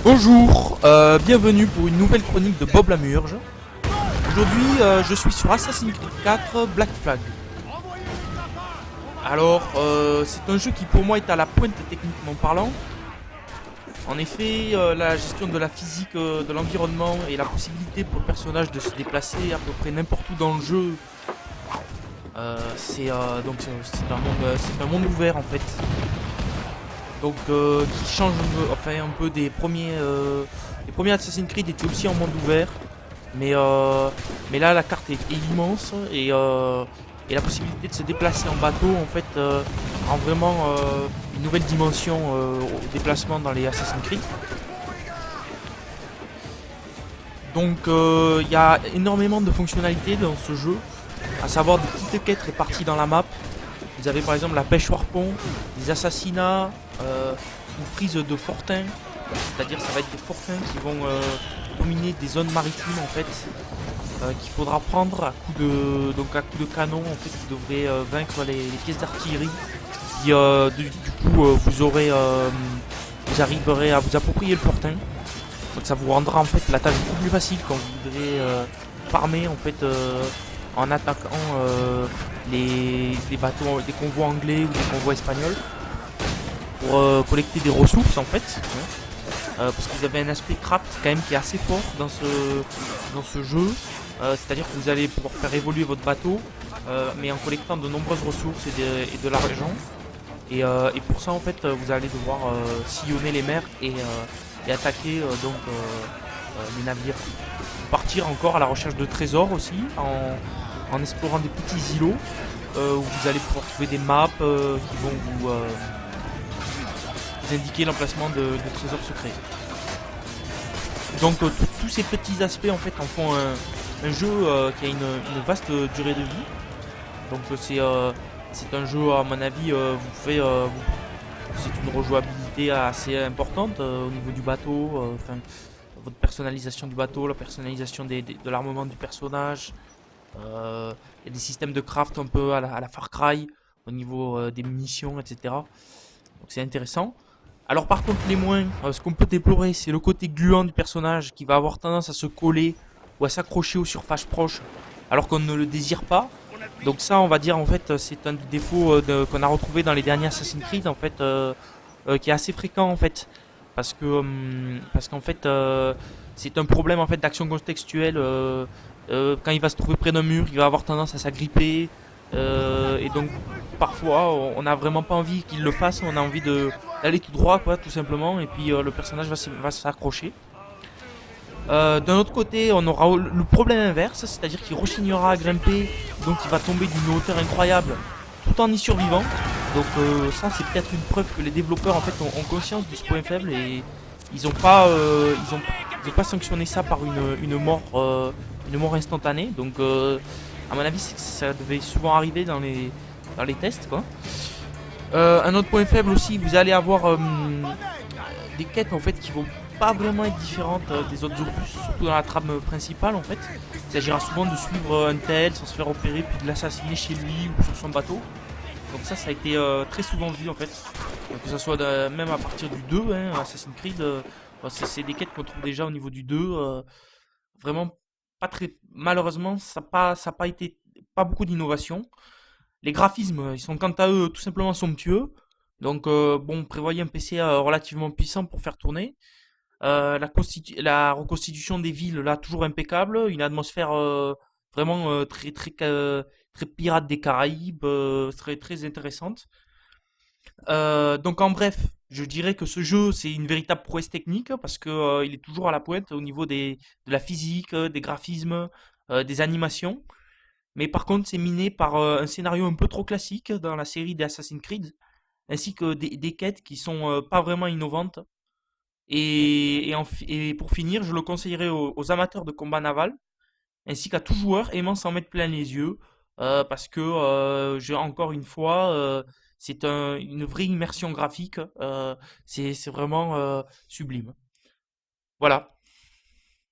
Bonjour, bienvenue pour une nouvelle chronique de Bob Lamurge. Aujourd'hui, je suis sur Assassin's Creed 4 Black Flag. Alors, c'est un jeu qui pour moi est à la pointe techniquement parlant. En effet, la gestion de la physique, de l'environnement et la possibilité pour le personnage de se déplacer à peu près n'importe où dans le jeu, c'est un monde ouvert en fait. Donc qui change un peu des premiers. Les premiers Assassin's Creed étaient aussi en monde ouvert, mais là la carte est immense et la possibilité de se déplacer en bateau en fait rend vraiment une nouvelle dimension au déplacement dans les Assassin's Creed. Donc il y a énormément de fonctionnalités dans ce jeu, à savoir des petites quêtes réparties dans la map. Vous avez par exemple la pêche au harpon, des assassinats, une prise de fortin, c'est-à-dire ça va être des fortins qui vont dominer des zones maritimes en fait, qu'il faudra prendre à coup de canon en fait, qui devrait vaincre les pièces d'artillerie. Puis du coup vous arriverez à vous approprier le fortin. Donc ça vous rendra en fait la tâche beaucoup plus facile quand vous voudrez farmer en fait en attaquant des bateaux, des convois anglais ou des convois espagnols pour collecter des ressources en fait. Parce que vous avez un aspect craft quand même qui est assez fort dans ce jeu. C'est-à-dire que vous allez pouvoir faire évoluer votre bateau, mais en collectant de nombreuses ressources et de l'argent. Et pour ça en fait vous allez devoir sillonner les mers et attaquer les navires. Partir encore à la recherche de trésors aussi en explorant des petits îlots où vous allez pouvoir trouver des maps qui vont vous indiquer l'emplacement de trésors secrets. Donc tous ces petits aspects en fait en font un jeu qui a une vaste durée de vie. Donc c'est un jeu à mon avis c'est une rejouabilité assez importante au niveau du bateau, votre personnalisation du bateau, la personnalisation de l'armement du personnage. Il y a des systèmes de craft un peu à la Far Cry au niveau des munitions, etc. Donc c'est intéressant. Alors par contre les moins, ce qu'on peut déplorer, c'est le côté gluant du personnage qui va avoir tendance à se coller ou à s'accrocher aux surfaces proches alors qu'on ne le désire pas. Donc ça on va dire en fait c'est un défaut qu'on a retrouvé dans les derniers Assassin's Creed en fait qui est assez fréquent en fait parce qu'en fait c'est un problème en fait d'action contextuelle quand il va se trouver près d'un mur il va avoir tendance à s'agripper et donc parfois on n'a vraiment pas envie qu'il le fasse, on a envie d'aller tout droit quoi tout simplement et puis le personnage va s'accrocher. D'un autre côté on aura le problème inverse, c'est-à-dire qu'il rechignera à grimper, donc il va tomber d'une hauteur incroyable tout en y survivant. Donc ça c'est peut-être une preuve que les développeurs en fait ont conscience de ce point faible et ils ont pas sanctionné ça par une mort instantanée. Donc à mon avis ça devait souvent arriver dans les tests quoi. Un autre point faible aussi, vous allez avoir des quêtes en fait qui vont pas vraiment être différentes des autres opus, surtout dans la trame principale en fait. Il s'agira souvent de suivre un tel sans se faire opérer puis de l'assassiner chez lui ou sur son bateau. Donc ça a été très souvent vu en fait. Que ce soit même à partir du 2, hein, Assassin's Creed, c'est des quêtes qu'on trouve déjà au niveau du 2. Vraiment pas très. Malheureusement, ça a pas été pas beaucoup d'innovation. Les graphismes, ils sont quant à eux tout simplement somptueux. Donc bon, prévoyez un PC relativement puissant pour faire tourner. La reconstitution des villes, là, toujours impeccable. Une atmosphère vraiment très pirate des Caraïbes, très, très intéressante. Donc en bref, je dirais que ce jeu, c'est une véritable prouesse technique parce que il est toujours à la pointe au niveau de la physique, des graphismes, des animations. Mais par contre, c'est miné par un scénario un peu trop classique dans la série des Assassin's Creed, ainsi que des quêtes qui sont pas vraiment innovantes. Et pour finir, je le conseillerais aux amateurs de combat naval, ainsi qu'à tout joueur aimant s'en mettre plein les yeux, parce que, encore une fois, c'est une vraie immersion graphique, c'est vraiment sublime. Voilà.